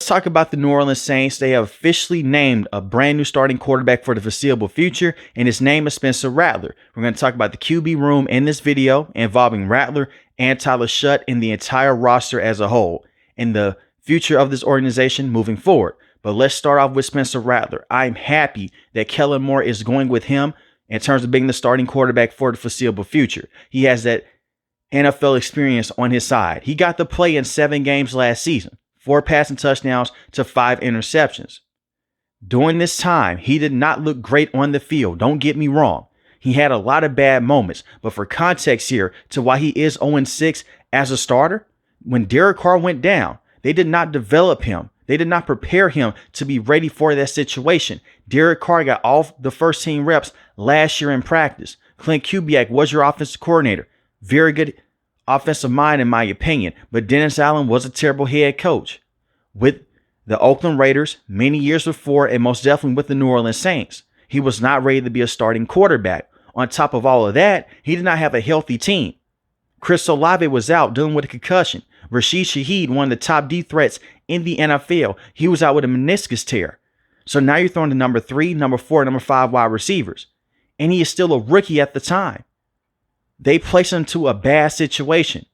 talk about the New Orleans Saints. They have officially named a brand new starting quarterback for the foreseeable future, and his name is Spencer Rattler. We're going to talk about the QB room in this video involving Rattler and Tyler Shough and the entire roster as a whole, and the future of this organization moving forward. But let's start off with Spencer Rattler. I'm happy that Kellen Moore is going with him in terms of being the starting quarterback for the foreseeable future. He has that NFL experience on his side. He got to play in 7 games last season, 4 passing touchdowns to 5 interceptions. During this time, he did not look great on the field. Don't get me wrong. He had a lot of bad moments, but for context here to why he is 0-6 as a starter, when Derek Carr went down, they did not develop him. They did not prepare him to be ready for that situation. Derek Carr got all the first team reps last year in practice. Clint Kubiak was your offensive coordinator. Very good offensive mind in my opinion, but Dennis Allen was a terrible head coach with the Oakland Raiders many years before, and most definitely with the New Orleans Saints. He was not ready to be a starting quarterback. On top of all of that, he did not have a healthy team. Chris Olave was out dealing with a concussion. Rashid Shaheed, one of the top D threats in the NFL, he was out with a meniscus tear. So now you're throwing the number 3, number 4, number 5 wide receivers. And he is still a rookie at the time. They placed him into a bad situation.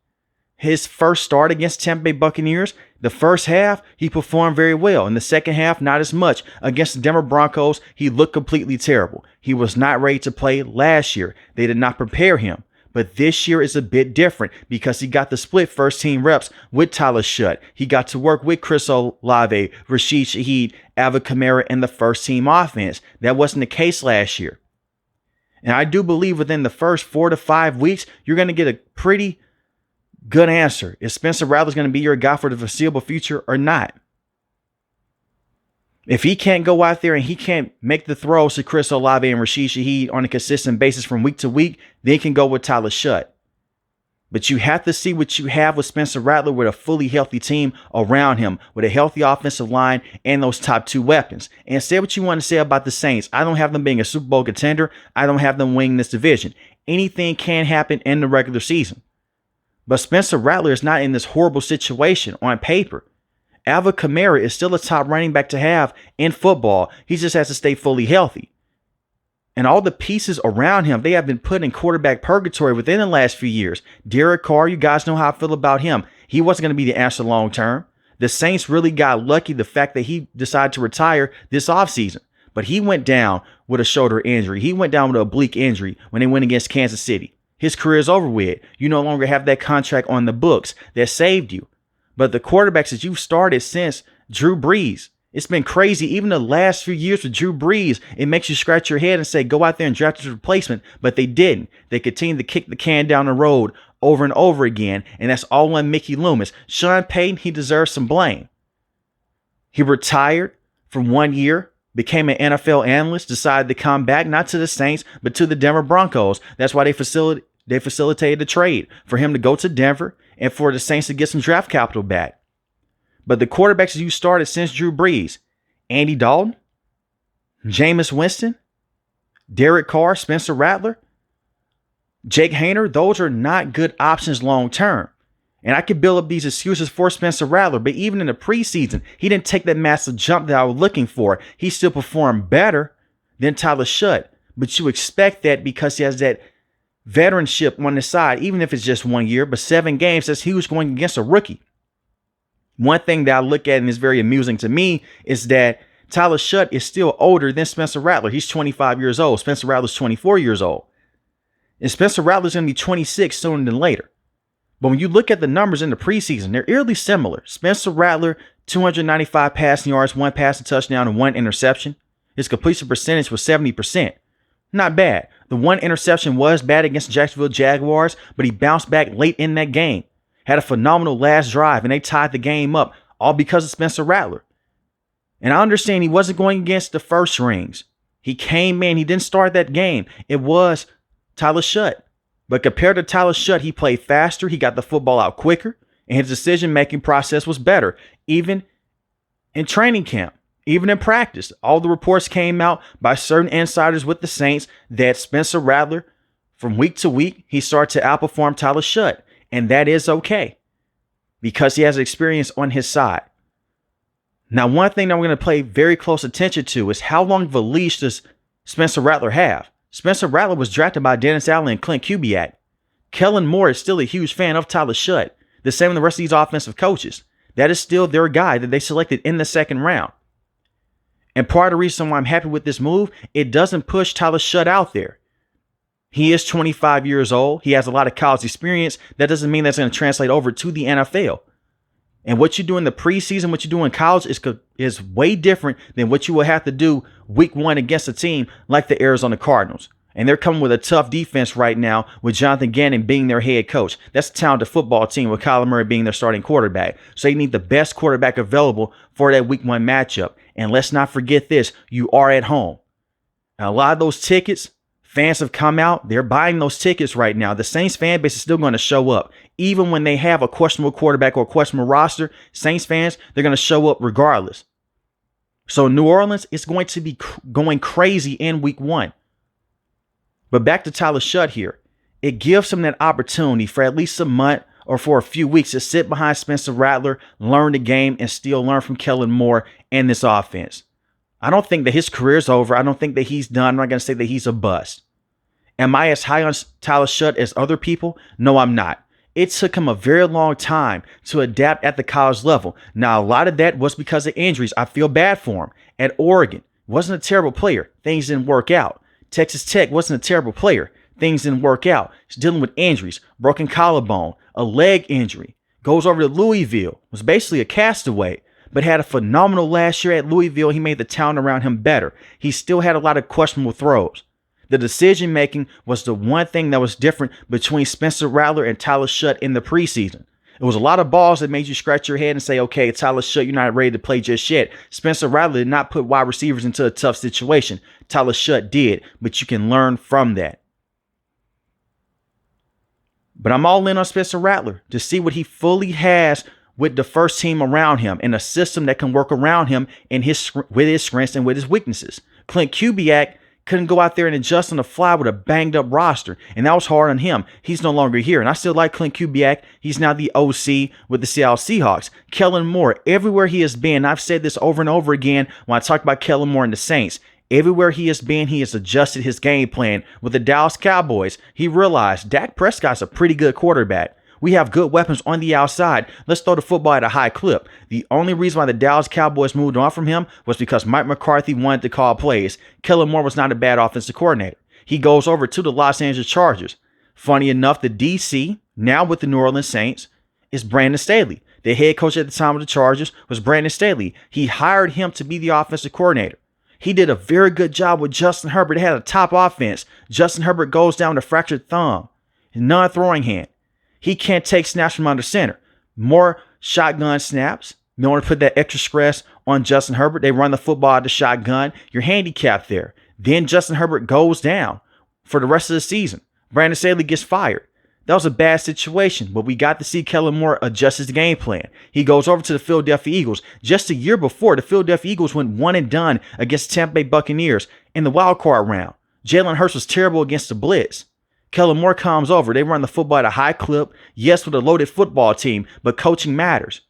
His first start against Tampa Bay Buccaneers, the first half, he performed very well. In the second half, not as much. Against the Denver Broncos, he looked completely terrible. He was not ready to play last year. They did not prepare him. But this year is a bit different because he got the split first team reps with Tyler Shough. He got to work with Chris Olave, Rashid Shaheed, Alvin Kamara, and the first team offense. That wasn't the case last year. And I do believe within the first 4 to 5 weeks, you're going to get a pretty good answer if Spencer Rattler is going to be your guy for the foreseeable future or not. If he can't go out there and he can't make the throws to Chris Olave and Rashid Shaheed on a consistent basis from week to week, then he can go with Tyler Shough. But you have to see what you have with Spencer Rattler with a fully healthy team around him, with a healthy offensive line and those top 2 weapons. And say what you want to say about the Saints. I don't have them being a Super Bowl contender. I don't have them winning this division. Anything can happen in the regular season. But Spencer Rattler is not in this horrible situation on paper. Alvin Kamara is still a top running back to have in football. He just has to stay fully healthy. And all the pieces around him, they have been put in quarterback purgatory within the last few years. Derek Carr, you guys know how I feel about him. He wasn't going to be the answer long term. The Saints really got lucky the fact that he decided to retire this offseason. But he went down with a shoulder injury. He went down with an oblique injury when they went against Kansas City. His career is over with. You no longer have that contract on the books that saved you. But the quarterbacks that you've started since Drew Brees, it's been crazy. Even the last few years with Drew Brees, it makes you scratch your head and say, go out there and draft a replacement. But they didn't. They continued to kick the can down the road over and over again. And that's all on Mickey Loomis. Sean Payton, he deserves some blame. He retired for 1 year, became an NFL analyst, decided to come back, not to the Saints, but to the Denver Broncos. That's why they facilitated the trade for him to go to Denver and for the Saints to get some draft capital back. But the quarterbacks you started since Drew Brees, Andy Dalton, Jameis Winston, Derek Carr, Spencer Rattler, Jake Haener, those are not good options long term. And I could build up these excuses for Spencer Rattler, but even in the preseason, he didn't take that massive jump that I was looking for. He still performed better than Tyler Shough. But you expect that because he has that veteranship on the side, even if it's just 1 year, but 7 games, that's huge going against a rookie. One thing that I look at and is very amusing to me is that Tyler Shough is still older than Spencer Rattler. He's 25 years old. Spencer Rattler's 24 years old. And Spencer Rattler's going to be 26 sooner than later. But when you look at the numbers in the preseason, they're eerily similar. Spencer Rattler, 295 passing yards, 1 passing touchdown, and 1 interception. His completion percentage was 70%. Not bad. The 1 interception was bad against the Jacksonville Jaguars, but he bounced back late in that game. Had a phenomenal last drive, and they tied the game up, all because of Spencer Rattler. And I understand he wasn't going against the first rings. He came in, he didn't start that game. It was Tyler Shough. But compared to Tyler Shough, he played faster, he got the football out quicker, and his decision-making process was better, even in training camp. Even in practice, all the reports came out by certain insiders with the Saints that Spencer Rattler, from week to week, he started to outperform Tyler Shough. And that is okay because he has experience on his side. Now, one thing that we're going to pay very close attention to is how long of a leash does Spencer Rattler have? Spencer Rattler was drafted by Dennis Allen and Clint Kubiak. Kellen Moore is still a huge fan of Tyler Shough. The same with the rest of these offensive coaches. That is still their guy that they selected in the second round. And part of the reason why I'm happy with this move, it doesn't push Tyler Shough out there. He is 25 years old. He has a lot of college experience. That doesn't mean that's going to translate over to the NFL. And what you do in the preseason, what you do in college is way different than what you will have to do week one against a team like the Arizona Cardinals. And they're coming with a tough defense right now with Jonathan Gannon being their head coach. That's a talented football team with Kyler Murray being their starting quarterback. So you need the best quarterback available for that week one matchup. And let's not forget this, you are at home. Now, a lot of those tickets, fans have come out. They're buying those tickets right now. The Saints fan base is still going to show up. Even when they have a questionable quarterback or a questionable roster, Saints fans, they're going to show up regardless. So New Orleans is going to be going crazy in week one. But back to Tyler Shough here. It gives him that opportunity for at least a month or for a few weeks to sit behind Spencer Rattler, learn the game, and still learn from Kellen Moore and this offense. I don't think that his career is over. I don't think that he's done. I'm not going to say that he's a bust. Am I as high on Tyler Shough as other people? No, I'm not. It took him a very long time to adapt at the college level. Now, a lot of that was because of injuries. I feel bad for him. At Oregon, wasn't a terrible player. Things didn't work out. Texas Tech wasn't a terrible player. Things didn't work out. He's dealing with injuries, broken collarbone, a leg injury. Goes over to Louisville, was basically a castaway, but had a phenomenal last year at Louisville. He made the talent around him better. He still had a lot of questionable throws. The decision making was the one thing that was different between Spencer Rattler and Tyler Shough in the preseason. It was a lot of balls that made you scratch your head and say, okay, Tyler Shough, you're not ready to play just yet. Spencer Rattler did not put wide receivers into a tough situation. Tyler Shough did, but you can learn from that. But I'm all in on Spencer Rattler to see what he fully has with the first team around him and a system that can work around him and with his strengths and with his weaknesses. Clint Kubiak couldn't go out there and adjust on the fly with a banged up roster. And that was hard on him. He's no longer here. And I still like Clint Kubiak. He's now the OC with the Seattle Seahawks. Kellen Moore, everywhere he has been, I've said this over and over again when I talk about Kellen Moore and the Saints. Everywhere he has been, he has adjusted his game plan. With the Dallas Cowboys, he realized Dak Prescott's a pretty good quarterback. We have good weapons on the outside. Let's throw the football at a high clip. The only reason why the Dallas Cowboys moved on from him was because Mike McCarthy wanted to call plays. Kellen Moore was not a bad offensive coordinator. He goes over to the Los Angeles Chargers. Funny enough, the DC, now with the New Orleans Saints, is Brandon Staley. The head coach at the time of the Chargers was Brandon Staley. He hired him to be the offensive coordinator. He did a very good job with Justin Herbert. They had a top offense. Justin Herbert goes down with a fractured thumb, non-throwing hand. He can't take snaps from under center. More shotgun snaps. You want to put that extra stress on Justin Herbert. They run the football out the shotgun. You're handicapped there. Then Justin Herbert goes down for the rest of the season. Brandon Staley gets fired. That was a bad situation, but we got to see Kellen Moore adjust his game plan. He goes over to the Philadelphia Eagles. Just a year before, the Philadelphia Eagles went one and done against Tampa Bay Buccaneers in the wild card round. Jalen Hurts was terrible against the blitz. Kellen Moore comes over. They run the football at a high clip. Yes, with a loaded football team, but coaching matters.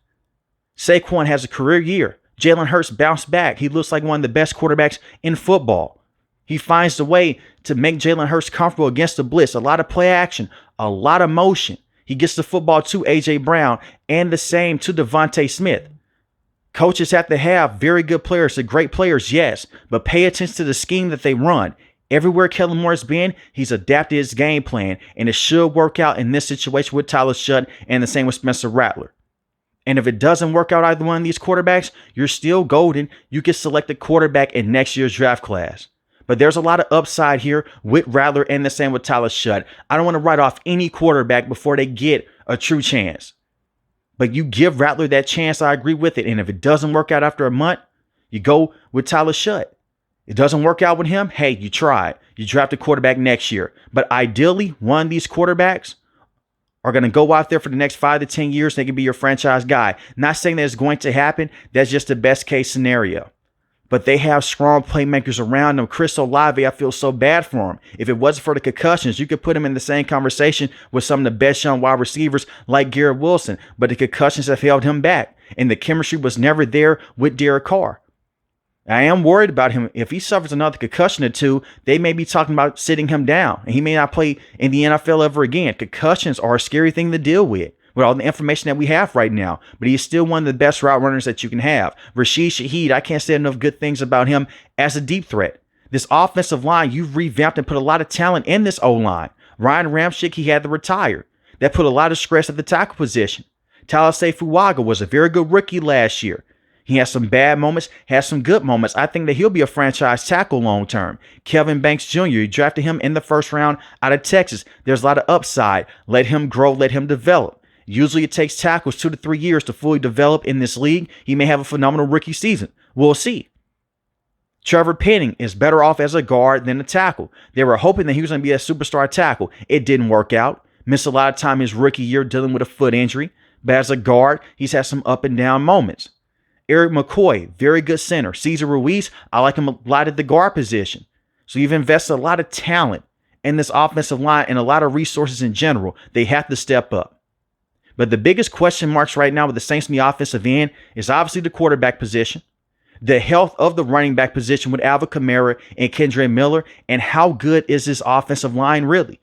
Saquon has a career year. Jalen Hurts bounced back. He looks like one of the best quarterbacks in football. He finds the way to make Jalen Hurts comfortable against the blitz. A lot of play action, a lot of motion. He gets the football to A.J. Brown and the same to Devontae Smith. Coaches have to have very good players, the great players, yes, but pay attention to the scheme that they run. Everywhere Kellen Moore has been, he's adapted his game plan, and it should work out in this situation with Tyler Shough and the same with Spencer Rattler. And if it doesn't work out either one of these quarterbacks, you're still golden. You can select a quarterback in next year's draft class. But there's a lot of upside here with Rattler and the same with Tyler Shough. I don't want to write off any quarterback before they get a true chance. But you give Rattler that chance, I agree with it. And if it doesn't work out after a month, you go with Tyler Shough. It doesn't work out with him. Hey, you tried. You draft a quarterback next year. But ideally, one of these quarterbacks are going to go out there for the next 5 to 10 years. They can be your franchise guy. Not saying that it's going to happen. That's just the best case scenario. But they have strong playmakers around them. Chris Olave, I feel so bad for him. If it wasn't for the concussions, you could put him in the same conversation with some of the best young wide receivers like Garrett Wilson. But the concussions have held him back. and the chemistry was never there with Derek Carr. I am worried about him. If he suffers another concussion or two, they may be talking about sitting him down, and he may not play in the NFL ever again. Concussions are a scary thing to deal with all the information that we have right now, but he's still one of the best route runners that you can have. Rashid Shaheed, I can't say enough good things about him as a deep threat. This offensive line, you've revamped and put a lot of talent in this O-line. Ryan Ramczyk, he had to retire. That put a lot of stress at the tackle position. Talasay Fuaga was a very good rookie last year. He has some bad moments, has some good moments. I think that he'll be a franchise tackle long term. Kevin Banks Jr., you drafted him in the first round out of Texas. There's a lot of upside. Let him grow, let him develop. Usually it takes tackles 2 to 3 years to fully develop in this league. He may have a phenomenal rookie season. We'll see. Trevor Penning is better off as a guard than a tackle. They were hoping that he was going to be a superstar tackle. It didn't work out. Missed a lot of time his rookie year dealing with a foot injury. But as a guard, he's had some up and down moments. Eric McCoy, very good center. Cesar Ruiz, I like him a lot at the guard position. So you've invested a lot of talent in this offensive line and a lot of resources in general. They have to step up. But the biggest question marks right now with the Saints in the offensive end is obviously the quarterback position, the health of the running back position with Alvin Kamara and Kendre Miller, and how good is this offensive line really?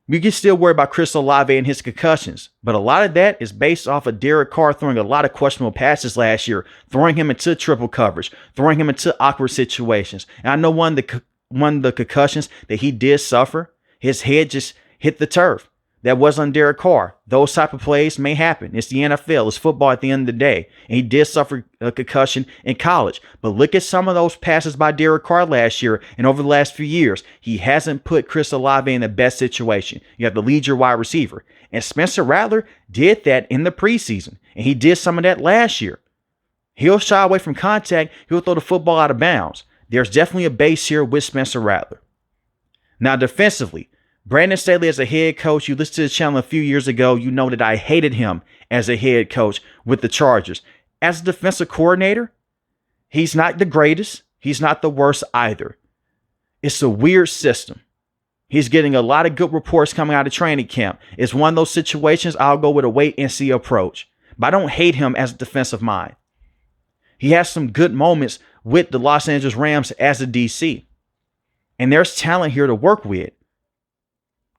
We can still worry about Chris Olave and his concussions, but a lot of that is based off of Derek Carr throwing a lot of questionable passes last year, throwing him into triple coverage, throwing him into awkward situations. And I know one of the concussions that he did suffer, his head just hit the turf. That was on Derek Carr. Those type of plays may happen. It's the NFL. It's football at the end of the day. And he did suffer a concussion in college. But look at some of those passes by Derek Carr last year and over the last few years. He hasn't put Chris Olave in the best situation. You have to lead your wide receiver. And Spencer Rattler did that in the preseason. And he did some of that last year. He'll shy away from contact. He'll throw the football out of bounds. There's definitely a base here with Spencer Rattler. Now defensively, Brandon Staley as a head coach, you listened to the channel a few years ago, you know that I hated him as a head coach with the Chargers. As a defensive coordinator, he's not the greatest. He's not the worst either. It's a weird system. He's getting a lot of good reports coming out of training camp. It's one of those situations I'll go with a wait and see approach. But I don't hate him as a defensive mind. He has some good moments with the Los Angeles Rams as a DC. And there's talent here to work with.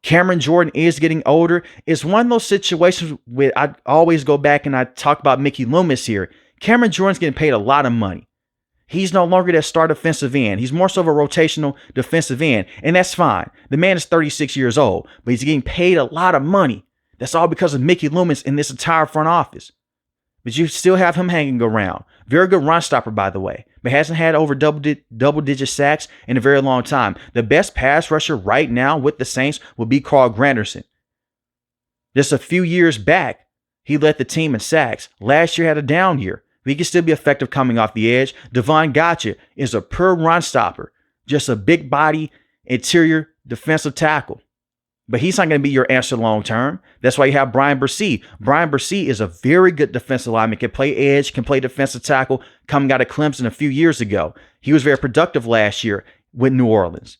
Cameron Jordan is getting older. It's one of those situations where I always go back and I talk about Mickey Loomis here. Cameron Jordan's getting paid a lot of money. He's no longer that star defensive end. He's more so of a rotational defensive end, and that's fine. The man is 36 years old, but he's getting paid a lot of money. That's all because of Mickey Loomis and this entire front office. But you still have him hanging around. Very good run stopper, by the way, but hasn't had over double-digit sacks in a very long time. The best pass rusher right now with the Saints will be Carl Granderson. Just a few years back, he led the team in sacks. Last year had a down year. But he can still be effective coming off the edge. Devon Gotcha is a pure run stopper. Just a big body interior defensive tackle. But he's not going to be your answer long term. That's why you have Brian Bursey. Brian Bursey is a very good defensive lineman. Can play edge, can play defensive tackle, coming out of Clemson a few years ago. He was very productive last year with New Orleans.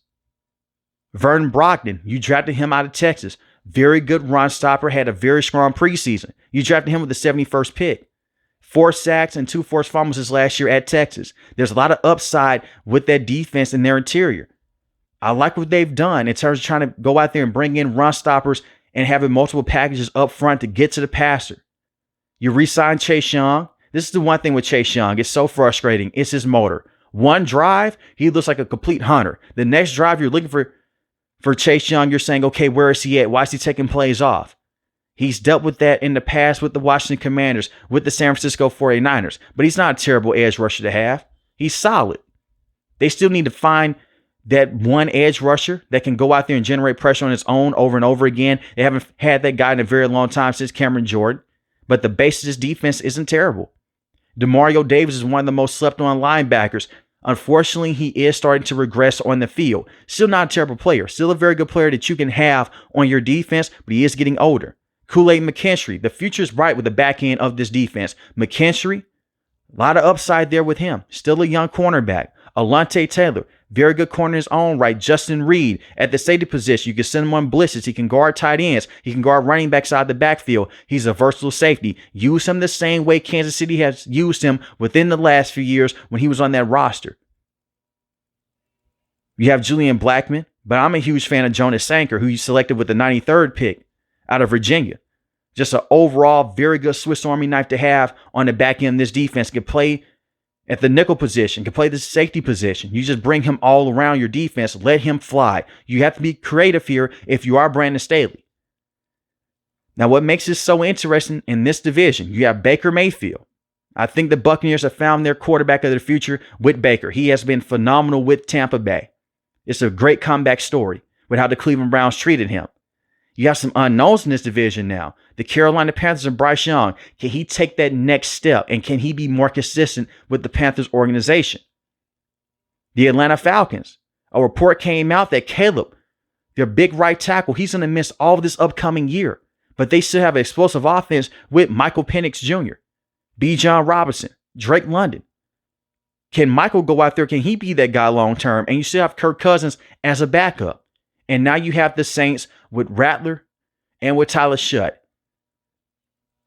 Vernon Brogdon, you drafted him out of Texas. Very good run stopper, had a very strong preseason. You drafted him with the 71st pick. 4 sacks and 2 forced fumbles his last year at Texas. There's a lot of upside with that defense in their interior. I like what they've done in terms of trying to go out there and bring in run stoppers and having multiple packages up front to get to the passer. You re-signed Chase Young. This is the one thing with Chase Young. It's so frustrating. It's his motor. One drive, he looks like a complete hunter. The next drive, you're looking for Chase Young. You're saying, okay, where is he at? Why is he taking plays off? He's dealt with that in the past with the Washington Commanders, with the San Francisco 49ers. But he's not a terrible edge rusher to have. He's solid. They still need to find that one edge rusher that can go out there and generate pressure on his own over and over again. They haven't had that guy in a very long time since Cameron Jordan. But the base of his defense isn't terrible. Demario Davis is one of the most slept on linebackers. Unfortunately, he is starting to regress on the field. Still not a terrible player. Still a very good player that you can have on your defense, but he is getting older. Kool-Aid McKinstry, the future is bright with the back end of this defense. McKinstry, A lot of upside there with him. Still a young cornerback. Alontae Taylor, very good corner in his own right. Justin Reed at the safety position. You can send him on blitzes. He can guard tight ends. He can guard running backs out of the backfield. He's a versatile safety. Use him the same way Kansas City has used him within the last few years when he was on that roster. You have Julian Blackmon, but I'm a huge fan of Jonas Sanker, who you selected with the 93rd pick out of Virginia. Just an overall very good Swiss Army knife to have on the back end of this defense. Can play at the nickel position, can play the safety position. You just bring him all around your defense. Let him fly. You have to be creative here if you are Brandon Staley. Now, what makes this so interesting in this division, you have Baker Mayfield. I think the Buccaneers have found their quarterback of the future with Baker. He has been phenomenal with Tampa Bay. It's a great comeback story with how the Cleveland Browns treated him. You have some unknowns in this division now. The Carolina Panthers and Bryce Young. Can he take that next step? And can he be more consistent with the Panthers organization? The Atlanta Falcons. A report came out that Caleb, their big right tackle, he's going to miss all of this upcoming year. But they still have an explosive offense with Michael Penix Jr., Bijan Robinson, Drake London. Can Michael go out there? Can he be that guy long term? And you still have Kirk Cousins as a backup. And now you have the Saints with Rattler and with Tyler Shough.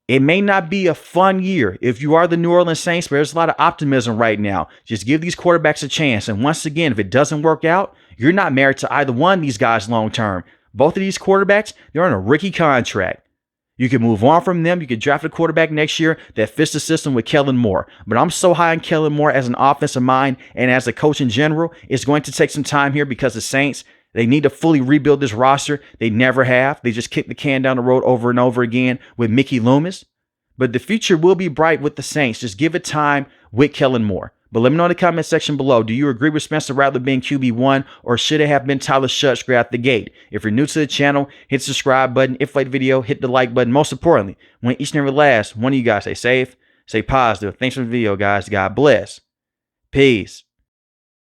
It may not be a fun year if you are the New Orleans Saints, but there's a lot of optimism right now. Just give these quarterbacks a chance. And once again, if it doesn't work out, you're not married to either one of these guys long term. Both of these quarterbacks, they're on a rookie contract. You can move on from them. You can draft a quarterback next year that fits the system with Kellen Moore. But I'm so high on Kellen Moore as an offensive mind and as a coach in general. It's going to take some time here because the Saints, they need to fully rebuild this roster. They never have. They just kick the can down the road over and over again with Mickey Loomis. But the future will be bright with the Saints. Just give it time with Kellen Moore. But let me know in the comment section below. Do you agree with Spencer Rattler being QB1, or should it have been Tyler Shough straight out the gate? If you're new to the channel, hit the subscribe button. If you like the video, hit the like button. Most importantly, when each and every last one of you guys stay safe, stay positive. Thanks for the video, guys. God bless. Peace.